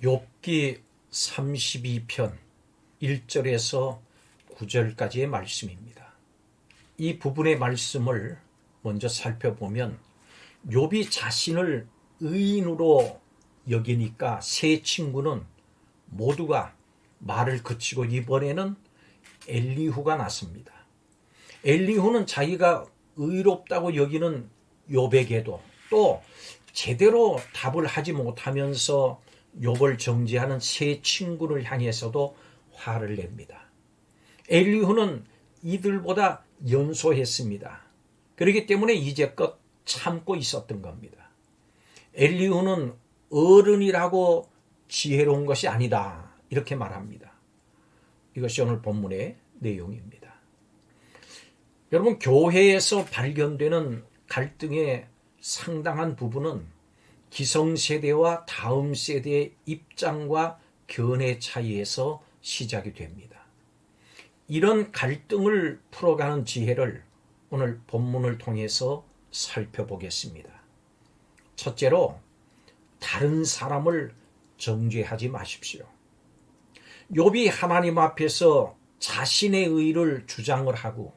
욥기 32편 1절에서 9절까지의 말씀입니다. 이 부분의 말씀을 먼저 살펴보면 욥이 자신을 의인으로 여기니까 세 친구는 모두가 말을 그치고 이번에는 엘리후가 나섭니다. 엘리후는 자기가 의롭다고 여기는 욥에게도 또 제대로 답을 하지 못하면서 욥을 정죄하는 세 친구를 향해서도 화를 냅니다. 엘리후는 이들보다 연소했습니다. 그렇기 때문에 이제껏 참고 있었던 겁니다. 엘리후는 어른이라고 지혜로운 것이 아니다, 이렇게 말합니다. 이것이 오늘 본문의 내용입니다. 여러분, 교회에서 발견되는 갈등의 상당한 부분은 기성세대와 다음 세대의 입장과 견해 차이에서 시작이 됩니다. 이런 갈등을 풀어가는 지혜를 오늘 본문을 통해서 살펴보겠습니다. 첫째로, 다른 사람을 정죄하지 마십시오. 욥이 하나님 앞에서 자신의 의를 주장을 하고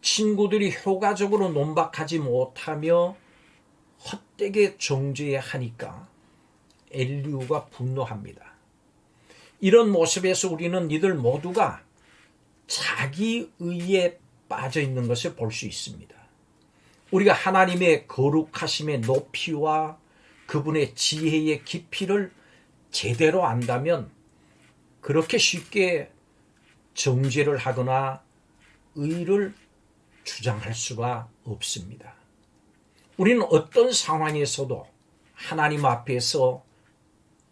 친구들이 효과적으로 논박하지 못하며 헛되게 정죄하니까 엘리후가 분노합니다. 이런 모습에서 우리는 이들 모두가 자기 의에 빠져 있는 것을 볼 수 있습니다. 우리가 하나님의 거룩하심의 높이와 그분의 지혜의 깊이를 제대로 안다면 그렇게 쉽게 정죄를 하거나 의를 주장할 수가 없습니다. 우리는 어떤 상황에서도 하나님 앞에서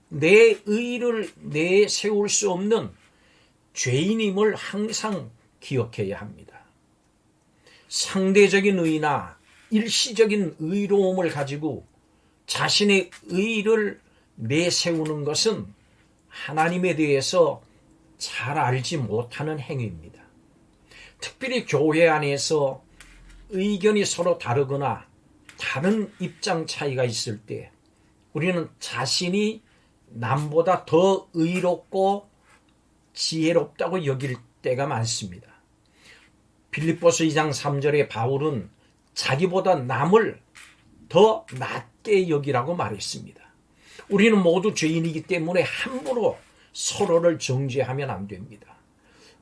내 의를 내세울 수 없는 죄인임을 항상 기억해야 합니다. 상대적인 의나 일시적인 의로움을 가지고 자신의 의를 내세우는 것은 하나님에 대해서 잘 알지 못하는 행위입니다. 특별히 교회 안에서 의견이 서로 다르거나 다른 입장 차이가 있을 때 우리는 자신이 남보다 더 의롭고 지혜롭다고 여길 때가 많습니다. 빌립보서 2장 3절에 바울은 자기보다 남을 더 낮게 여기라고 말했습니다. 우리는 모두 죄인이기 때문에 함부로 서로를 정죄하면 안 됩니다.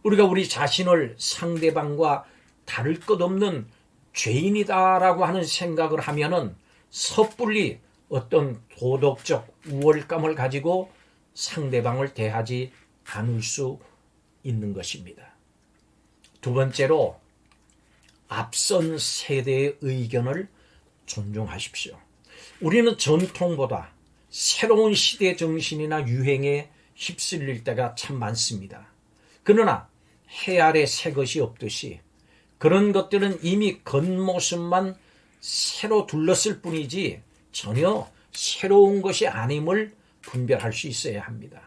우리가 우리 자신을 상대방과 다를 것 없는 죄인이다라고 하는 생각을 하면은 섣불리 어떤 도덕적 우월감을 가지고 상대방을 대하지 않을 수 있는 것입니다. 두 번째로, 앞선 세대의 의견을 존중하십시오. 우리는 전통보다 새로운 시대 정신이나 유행에 휩쓸릴 때가 참 많습니다. 그러나 해 아래 새 것이 없듯이 그런 것들은 이미 겉모습만 새로 둘렀을 뿐이지 전혀 새로운 것이 아님을 분별할 수 있어야 합니다.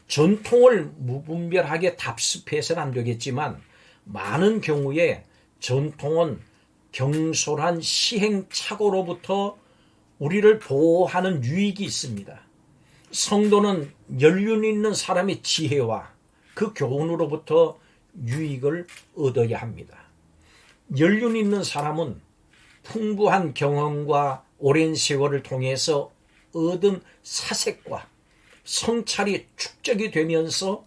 전통을 무분별하게 답습해서는 안 되겠지만 많은 경우에 전통은 경솔한 시행착오로부터 우리를 보호하는 유익이 있습니다. 성도는 연륜 있는 사람의 지혜와 그 교훈으로부터 유익을 얻어야 합니다. 연륜 있는 사람은 풍부한 경험과 오랜 세월을 통해서 얻은 사색과 성찰이 축적이 되면서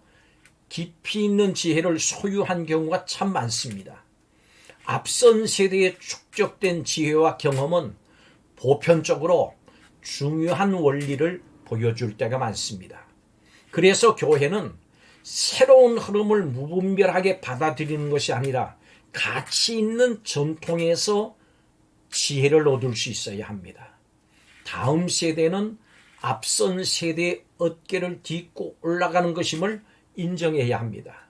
깊이 있는 지혜를 소유한 경우가 참 많습니다. 앞선 세대에 축적된 지혜와 경험은 보편적으로 중요한 원리를 보여줄 때가 많습니다. 그래서 교회는 새로운 흐름을 무분별하게 받아들이는 것이 아니라 가치 있는 전통에서 지혜를 얻을 수 있어야 합니다. 다음 세대는 앞선 세대의 어깨를 딛고 올라가는 것임을 인정해야 합니다.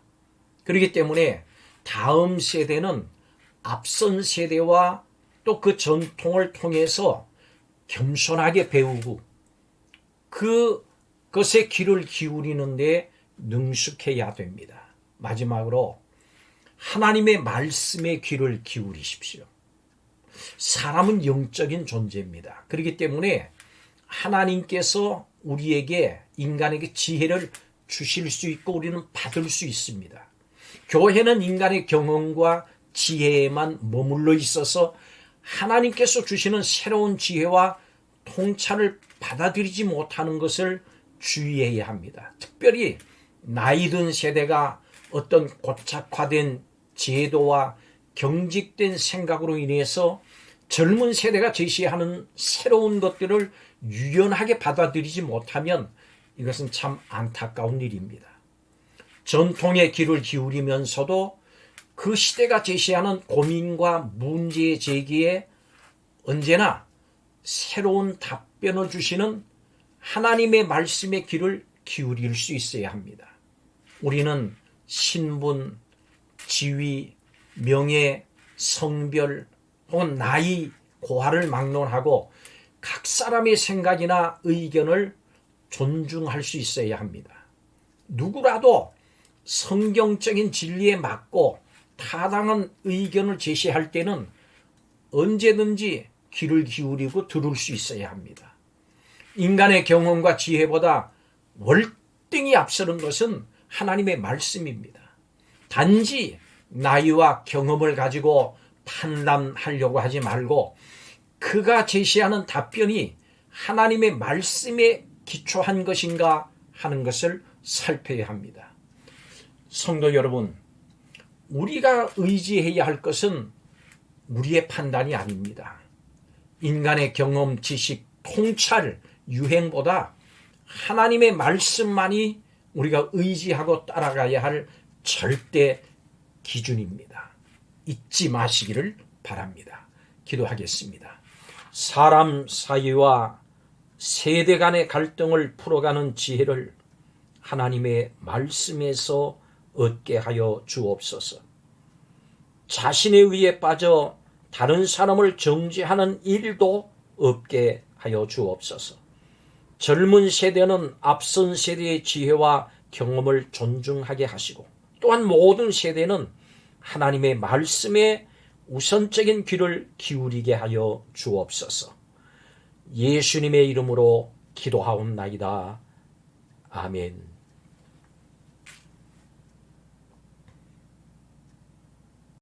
그렇기 때문에 다음 세대는 앞선 세대와 또 그 전통을 통해서 겸손하게 배우고 그것에 귀를 기울이는 데 능숙해야 됩니다. 마지막으로, 하나님의 말씀에 귀를 기울이십시오. 사람은 영적인 존재입니다. 그렇기 때문에 하나님께서 우리에게 인간에게 지혜를 주실 수 있고 우리는 받을 수 있습니다. 교회는 인간의 경험과 지혜에만 머물러 있어서 하나님께서 주시는 새로운 지혜와 통찰을 받아들이지 못하는 것을 주의해야 합니다. 특별히 나이 든 세대가 어떤 고착화된 제도와 경직된 생각으로 인해서 젊은 세대가 제시하는 새로운 것들을 유연하게 받아들이지 못하면 이것은 참 안타까운 일입니다. 전통의 귀를 기울이면서도 그 시대가 제시하는 고민과 문제 제기에 언제나 새로운 답변을 주시는 하나님의 말씀의 귀를 기울일 수 있어야 합니다. 우리는 신분, 지위, 명예, 성별 혹은 나이, 고하를 막론하고 각 사람의 생각이나 의견을 존중할 수 있어야 합니다. 누구라도 성경적인 진리에 맞고 타당한 의견을 제시할 때는 언제든지 귀를 기울이고 들을 수 있어야 합니다. 인간의 경험과 지혜보다 월등히 앞서는 것은 하나님의 말씀입니다. 단지 나이와 경험을 가지고 판단하려고 하지 말고 그가 제시하는 답변이 하나님의 말씀에 기초한 것인가 하는 것을 살펴야 합니다. 성도 여러분, 우리가 의지해야 할 것은 우리의 판단이 아닙니다. 인간의 경험, 지식, 통찰, 유행보다 하나님의 말씀만이 우리가 의지하고 따라가야 할 절대 기준입니다. 잊지 마시기를 바랍니다. 기도하겠습니다. 사람 사이와 세대 간의 갈등을 풀어가는 지혜를 하나님의 말씀에서 얻게 하여 주옵소서. 자신의 의에 빠져 다른 사람을 정죄하는 일도 없게 하여 주옵소서. 젊은 세대는 앞선 세대의 지혜와 경험을 존중하게 하시고 또한 모든 세대는 하나님의 말씀에 우선적인 귀를 기울이게 하여 주옵소서. 예수님의 이름으로 기도하옵나이다. 아멘.